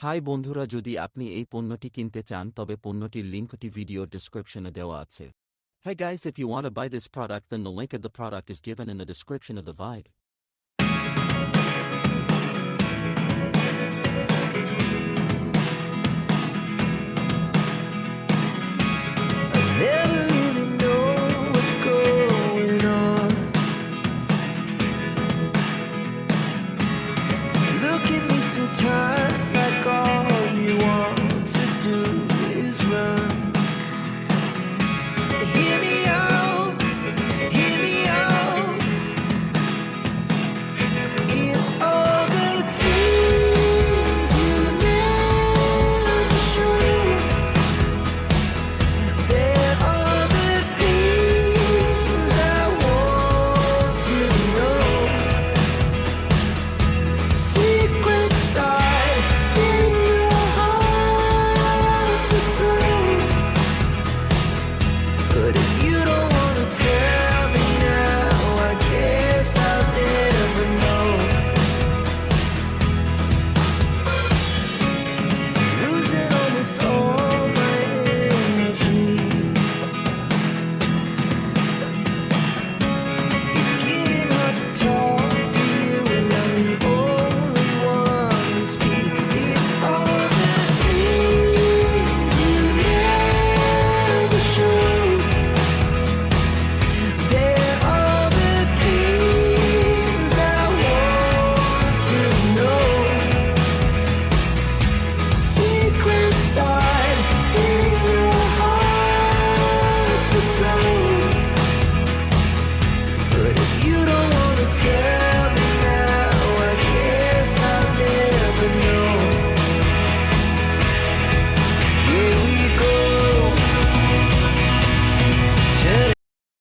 High বন্ধুরা, যদি আপনি এই পণ্যটি কিনতে চান তবে পণ্যটির লিঙ্কটি ভিডিও ডেসক্রিপশনে দেওয়া আছে। Hey guys, if you want to buy this product then the link of the product is given in the description of the video.